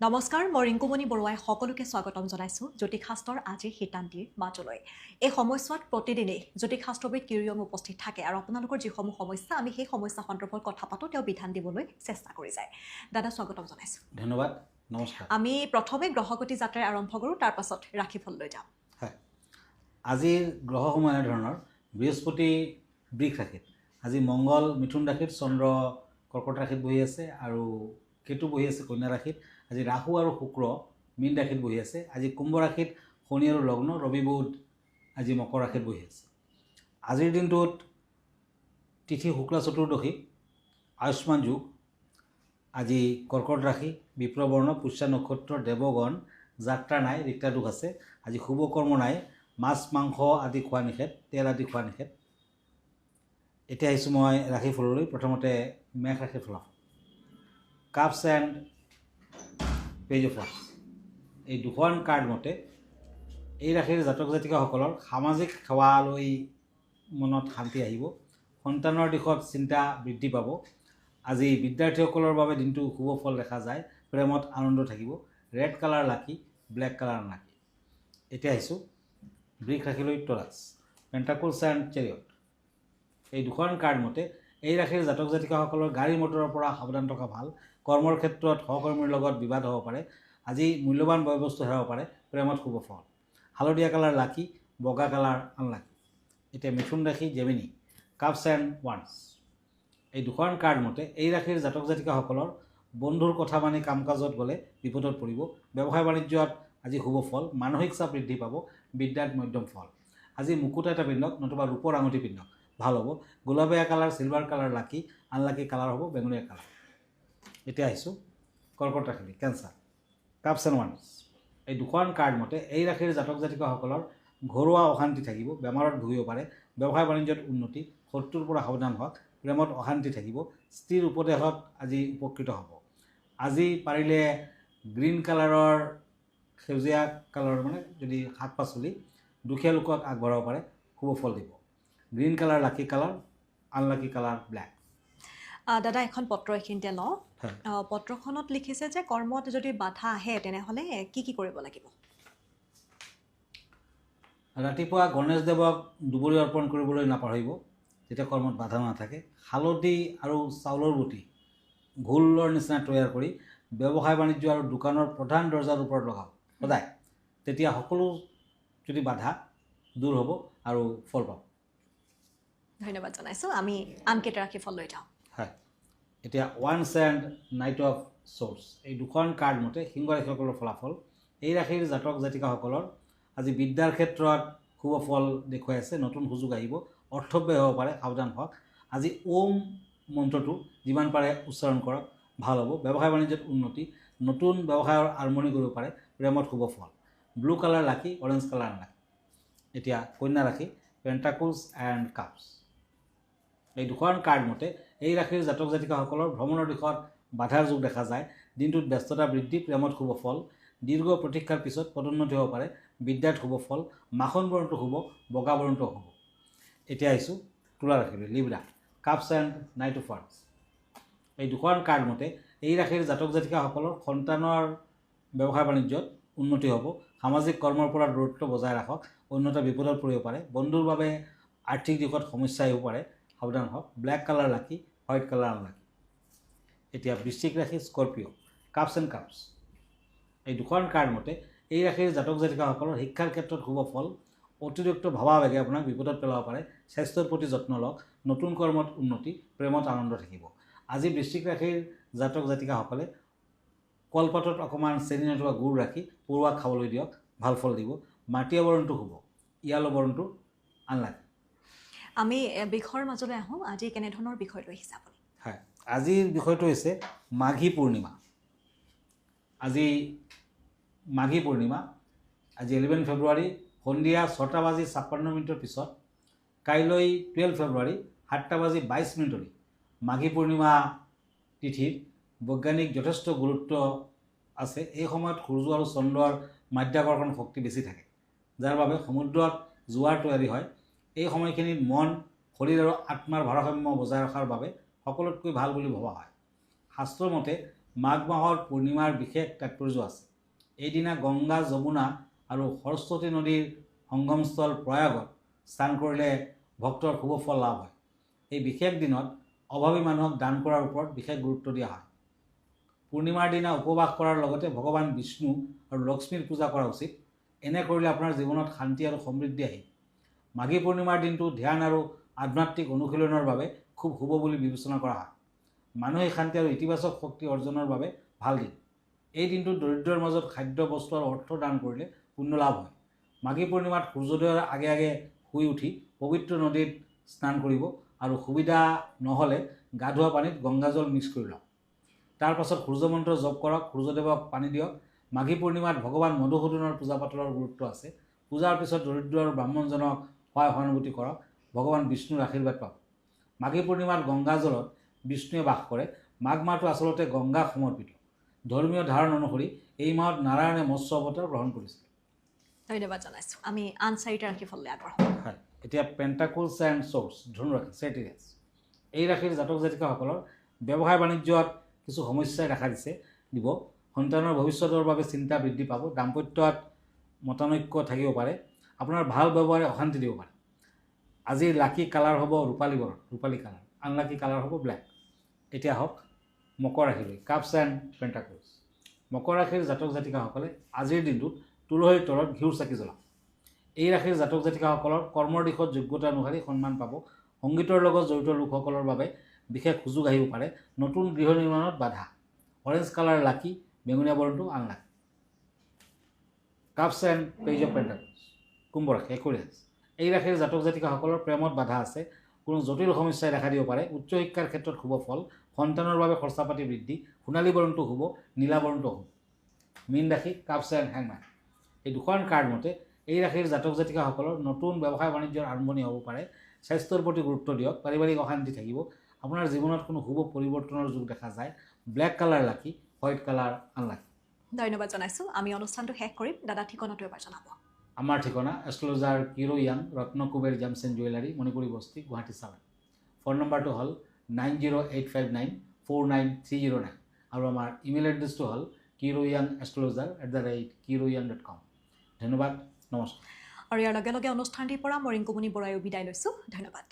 নমস্কাৰ মই ৰিংকুমণি বৰুৱাই সকলোকে স্বাগতম জনাইছোঁ জ্যোতিষশাস্ত্ৰৰ আজিৰ শীতান্তিৰ মাজলৈ এই সময়ছোৱাত প্ৰতিদিনেই জ্যোতিষশাস্ত্ৰবিদ কিৰিয়ম উপস্থিত থাকে আৰু আপোনালোকৰ যিসমূহ সমস্যা আমি সেই সমস্যা সন্দৰ্ভত কথা পাতোঁ তেওঁ বিধান দিবলৈ চেষ্টা কৰি যায় দাদা স্বাগতম জনাইছোঁ ধন্যবাদ নমস্কাৰ আমি প্ৰথমে গ্ৰহগতি যাত্ৰাৰে আৰম্ভ কৰোঁ তাৰ পাছত ৰাশিফললৈ যাম হয় আজিৰ গ্ৰহসমূহ এনেধৰণৰ বৃহস্পতি বৃষ ৰাশিত আজি মংগল মিথুন ৰাশিত চন্দ্ৰ কৰ্কট ৰাশিত বহি আছে আৰু কেতু বহি আছে কন্যা ৰাশিত আজি ৰাহু আৰু শুক্ৰ মীন ৰাশিত বহি আছে আজি কুম্ভ ৰাশিত শনি আৰু লগ্ন ৰবি বুধ আজি মকৰ ৰাশিত বহি আছে আজিৰ দিনটোত তিথি শুক্লা চতুৰ্দশী আয়ুষ্মান যোগ আজি কৰ্কট ৰাশি বিপ্ৰবৰ্ণ পুষ্যা নক্ষত্ৰৰ দেৱগণ যাত্ৰা নাই ৰিক্তা দুখ আছে আজি শুভ কৰ্ম নাই মাছ মাংস আদি খোৱা নিষেধ তেল আদি খোৱা নিষেধ এতিয়া আহিছোঁ মই ৰাশিফললৈ প্ৰথমতে মেঘ ৰাশিৰ ফলাফল কাপছ এণ্ড পেজ অফ ওৱান্স এই দুখন কাৰ্ড মতে এই ৰাশিৰ জাতক জাতিকাসকলৰ সামাজিক সেৱালৈ মনত শান্তি আহিব সন্তানৰ দিশত চিন্তা বৃদ্ধি পাব আজি বিদ্যাৰ্থীসকলৰ বাবে দিনটো শুভ ফল দেখা যায় প্ৰেমত আনন্দ থাকিব ৰেড কালাৰ লাকি ব্লেক কালাৰ লাকি এতিয়া আহিছোঁ বৃষ ৰাশিলৈ টৰাছ পেণ্টাকলছ এণ্ড চেৰিয়ট এই দুখন কাৰ্ড মতে এই ৰাশিৰ জাতক জাতিকাসকলৰ গাড়ী মটৰৰ পৰা সাৱধান থকা ভাল কৰ্মৰ ক্ষেত্ৰত সহকৰ্মীৰ লগত বিবাদ হ'ব পাৰে আজি মূল্যৱান বয় বস্তু হেৰাব পাৰে প্ৰেমত শুভ ফল হালধীয়া কালাৰ লাকি বগা কালাৰ আনলাকি এতিয়া মিথুন ৰাশি জেমিনি কাপছ এণ্ড ওৱান্স এই দুখন কাৰ্ড মতে এই ৰাশিৰ জাতক জাতিকাসকলৰ বন্ধুৰ কথা মানি কাম কাজত গ'লে বিপদত পৰিব ব্যৱসায় বাণিজ্যত আজি শুভ ফল মানসিক চাপ বৃদ্ধি পাব বিদ্যাত মধ্যম ফল আজি মুকুট এটা পিন্ধক নতুবা ৰূপৰ আঙুঠি পিন্ধক ভাল হ'ব গোলাপীয়া কালাৰ চিলভাৰ কালাৰ লাকি আনলাকি কালাৰ হ'ব বেঙুনীয়া কালাৰ এতিয়া আহিছোঁ কৰ্কট ৰাশিলৈ কেঞ্চাৰ কাপছ এণ্ড ওৱান্স এই দুখন কাৰ্ড মতে এই ৰাশিৰ জাতক জাতিকাসকলৰ ঘৰুৱা অশান্তি থাকিব বেমাৰত ভুগিব পাৰে ব্যৱসায় বাণিজ্যত উন্নতি শত্ৰুৰ পৰা সাৱধান হওক প্ৰেমত অশান্তি থাকিব স্ত্ৰীৰ উপদেশত আজি উপকৃত হ'ব আজি পাৰিলে গ্ৰীণ কালাৰৰ সেউজীয়া কালাৰৰ মানে যদি শাক পাচলি দুখীয়া লোকক আগবঢ়াব পাৰে শুভ ফল দিব গ্ৰীণ কালাৰ লাকি কালাৰ আনলাকি কালাৰ ব্লেক দাদা এখন পত্ৰ এইখিনিতে লওঁ পত্ৰখনত লিখিছে যে কৰ্মত যদি বাধা আহে তেনেহ'লে কি কৰিব লাগিব ৰাতিপুৱা গণেশ দেৱক দুবৰি অৰ্পণ কৰিবলৈ নাপাহৰিব যেতিয়া কৰ্মত বাধা নাথাকে হালধি আৰু চাউলৰ গুটি ঘোলৰ নিচিনা তৈয়াৰ কৰি ব্যৱসায় বাণিজ্য আৰু দোকানৰ প্ৰধান দৰ্জাৰ ওপৰত লগাওক সদায় তেতিয়া সকলো যদি বাধা দূৰ হ'ব আৰু ফল পাব ধন্যবাদ জনাইছোঁ আমি আনকেইটা ৰাশিফল লৈ যাওঁ হয় এতিয়া once and knight of shorts এই দুখন কাৰ্ড মতে সিংহ ৰাশিসকলৰ ফলাফল এই ৰাশিৰ জাতক জাতিকাসকলৰ আজি বিদ্যাৰ ক্ষেত্ৰত শুভ ফল দেখুৱাই আছে নতুন সুযোগ আহিব অৰ্থব্যয় হ'ব পাৰে সাৱধান হওক আজি ওম মন্ত্ৰটো যিমান পাৰে উচ্চাৰণ কৰক ভাল হ'ব ব্যৱসায় বাণিজ্যত উন্নতি নতুন ব্যৱসায়ৰ আৰম্ভণি কৰিব পাৰে প্ৰেমত শুভ ফল ব্লু কালাৰ লাকি অৰেঞ্জ কালাৰ লাকি এতিয়া কন্যা ৰাশি পেণ্টাকলছ এণ্ড কাপছ এই দুখন কাৰ্ড মতে এই ৰাশিৰ জাতক জাতিকাসকলৰ ভ্ৰমণৰ দিশত বাধাৰ যোগ দেখা যায় দিনটোত ব্যস্ততা বৃদ্ধি প্ৰেমত শুভ ফল দীৰ্ঘ প্ৰতীক্ষাৰ পিছত পদোন্নতি হ'ব পাৰে বিদ্যাত শুভ ফল মাখন বৰণটো শুভ বগা বৰণটো শুভ এতিয়া আহিছোঁ তুলা ৰাশিলৈ Libra cups and knight of ওৱান্স এই দুখন কাৰ্ড মতে এই ৰাশিৰ জাতক জাতিকাসকলৰ সন্তানৰ ব্যৱসায় বাণিজ্যত উন্নতি হ'ব সামাজিক কৰ্মৰ পৰা দূৰত্ব বজাই ৰাখক অন্যথা বিপদত পৰিব পাৰে বন্ধুৰ বাবে আৰ্থিক দিশত সমস্যা আহিব পাৰে সাৱধান হওক ব্লেক কালাৰ লাকি হোৱাইট কালাৰ আনলাকি এতিয়া বৃশ্চিক ৰাশি স্কৰ্পিঅ' কাপছ এণ্ড কাপছ এই দুখন কাৰ্ড মতে এই ৰাশিৰ জাতক জাতিকাসকলৰ শিক্ষাৰ ক্ষেত্ৰত শুভ ফল অতিৰিক্ত ভাৱাবেগে আপোনাক বিপদত পেলাব পাৰে স্বাস্থ্যৰ প্ৰতি যত্ন লওক নতুন কৰ্মত উন্নতি প্ৰেমত আনন্দ থাকিব আজি বৃশ্চিক ৰাশিৰ জাতক জাতিকাসকলে কলপাতত অকণমান চেনি নথকা গুড় ৰাখি পৰুৱাক খাবলৈ দিয়ক ভাল ফল দিব মাটিয়া বৰণটো শুভ ইয়ালো বৰণটো আনলাকি আমি বিষয়ৰ মাজলৈ আহোঁ আজি কেনেধৰণৰ বিষয় লৈ আহিছে আপুনি হয় আজিৰ বিষয়টো হৈছে মাঘী পূৰ্ণিমা আজি মাঘী পূৰ্ণিমা আজি 11 ফেব্ৰুৱাৰী সন্ধিয়া 6:56 পিছত কাইলৈ 12 ফেব্ৰুৱাৰী 7:22 মাঘী পূৰ্ণিমা তিথিৰ বৈজ্ঞানিক যথেষ্ট গুৰুত্ব আছে এই সময়ত সূৰ্য আৰু চন্দ্ৰৰ মাধ্যাকৰ্ষণ শক্তি বেছি থাকে যাৰ বাবে সমুদ্ৰত জোৱাৰ তৈয়াৰী হয় এই সময়খিনিত মন শৰীৰ আৰু আত্মাৰ ভাৰসাম্য বজাই ৰখাৰ বাবে সকলোতকৈ ভাল বুলি ভবা হয় শাস্ত্ৰৰ মতে মাঘ মাহৰ পূৰ্ণিমাৰ বিশেষ তাৎপৰ্য আছে। এইদিনা গংগা, যমুনা আৰু সৰস্বতী নদীৰ সংগমস্থল প্ৰয়াগত স্নান কৰিলে ভক্তৰ শুভ ফল লাভ হয়। এই বিশেষ দিনত অভাৱী মানুহক দান কৰাৰ ওপৰত বিশেষ গুৰুত্ব দিয়া হয়। পূৰ্ণিমাৰ দিনা উপবাস কৰাৰ লগতে ভগৱান বিষ্ণু আৰু লক্ষ্মীৰ পূজা কৰা উচিত। এনে কৰিলে আপোনাৰ জীৱনত শান্তি আৰু সমৃদ্ধি আহিব। মাঘী পূৰ্ণিমাৰ দিনটো ধ্যান আৰু আধ্যাত্মিক অনুশীলনৰ বাবে খুব শুভ বুলি বিবেচনা কৰা হয়। মানসিক শান্তি আৰু ইতিবাচক শক্তি অৰ্জনৰ বাবে ভাল দিন। এই দিনটোত দৰিদ্ৰৰ মাজত খাদ্য, বস্তু আৰু অৰ্থ দান কৰিলে পুণ্য লাভ হয়। মাঘী পূৰ্ণিমাত সূৰ্যোদয়ৰ আগে আগে শুই উঠি পবিত্ৰ নদীত স্নান কৰিব আৰু সুবিধা নহ'লে গা ধোৱা পানীত গংগাজল মিক্স কৰি লওক। তাৰ পাছত সূৰ্যমন্ত্ৰ জপ কৰক, সূৰ্যদেৱক পানী দিয়ক। মাঘী পূৰ্ণিমাত ভগৱান মধুসূদনৰ পূজা পাতলৰ গুৰুত্ব আছে। পূজাৰ পিছত দৰিদ্ৰ আৰু ব্ৰাহ্মণজনক সহায় সহানুভূতি কৰক, ভগৱান বিষ্ণুৰ আশীৰ্বাদ পাব। মাঘী পূৰ্ণিমাত গংগাজলত বিষ্ণুৱে বাস কৰে। মাঘ মাহটো আচলতে গংগাক সমৰ্পিত। ধৰ্মীয় ধাৰণ অনুসৰি এই মাহত নাৰায়ণে মৎস্য অৱতাৰ গ্ৰহণ কৰিছিল। ধন্যবাদ জনাইছোঁ। আমি আন 4টা ৰাশিফললৈ আগবঢ়াম। হয়, এতিয়া পেণ্টাকলছ এণ্ড ছৰ্ডছ, ধনুৰাশি, চেটিৰিয়াছ। এই ৰাশিৰ জাতক জাতিকাসকলৰ ব্যৱসায় বাণিজ্যত কিছু সমস্যাই দেখা দিব। সন্তানৰ ভৱিষ্যতৰ বাবে চিন্তা বৃদ্ধি পাব। দাম্পত্যত মতানৈক্য থাকিব পাৰে। আপোনাৰ ভাল ব্যৱহাৰে অশান্তি দিব পাৰে। আজিৰ লাকি কালাৰ হ'ব ৰূপালী কালাৰ। আনলাকি কালাৰ হ'ব ব্লেক। এতিয়া হওক মকৰ ৰাশিলৈ, কাপছ এণ্ড পেণ্টাকলছ। মকৰ ৰাশিৰ জাতক জাতিকাসকলে আজিৰ দিনটোত তুলসীৰ তলত ঘিউৰ চাকি জ্বলাওক। এই ৰাশিৰ জাতক জাতিকাসকলৰ কৰ্মৰ দিশত যোগ্যতা অনুসৰি সন্মান পাব। সংগীতৰ লগত জড়িত লোকসকলৰ বাবে বিশেষ সুযোগ আহিব পাৰে। নতুন গৃহ নিৰ্মাণত বাধা। অৰেঞ্জ কালাৰ লাকি, বেঙুনীয়া বৰণটো unlucky. Cups and page of pentacles. কুম্ভ ৰাশি, একুৰিয়াছ। এই ৰাশিৰ জাতক জাতিকাসকলৰ প্ৰেমত বাধা আছে। কোনো জটিল সমস্যাই দেখা দিব পাৰে। উচ্চ শিক্ষাৰ ক্ষেত্ৰত শুভ ফল। সন্তানৰ বাবে খৰচা পাতি বৃদ্ধি। সোণালী বৰণটো শুভ, নীলা বৰণটো শুভ। মীন ৰাশি, কাপছ এণ্ড হেংমেন। এই দুখন কাৰ্ড মতে এই ৰাশিৰ জাতক জাতিকাসকলৰ নতুন ব্যৱসায় বাণিজ্যৰ আৰম্ভণি হ'ব পাৰে। স্বাস্থ্যৰ প্ৰতি গুৰুত্ব দিয়ক। পাৰিবাৰিক অশান্তি থাকিব। আপোনাৰ জীৱনত কোনো শুভ পৰিৱৰ্তনৰ যোগ দেখা যায়। ব্লেক কালাৰ লাকি, হোৱাইট কালাৰ আনলাকি। ধন্যবাদ জনাইছোঁ। আমি অনুষ্ঠানটো শেষ কৰিম। দাদা ঠিকনাটো এবাৰ জনাব। আমাৰ ঠিকনা এষ্ট্ৰলজাৰ কিৰো য়াং, Ratnakuber gems and jewellery, Manipuri Basti, Guwahati 7। Phone নম্বৰটো হ'ল 9085949309 আৰু আমাৰ ইমেইল এড্ৰেছটো হ'ল kiroyangastrologer@kiroyan.com। ধন্যবাদ, নমস্কাৰ। আৰু ইয়াৰ লগে লগে অনুষ্ঠানটিৰ পৰা মই ৰিংকুমণি বৰাইও বিদায় লৈছোঁ। ধন্যবাদ।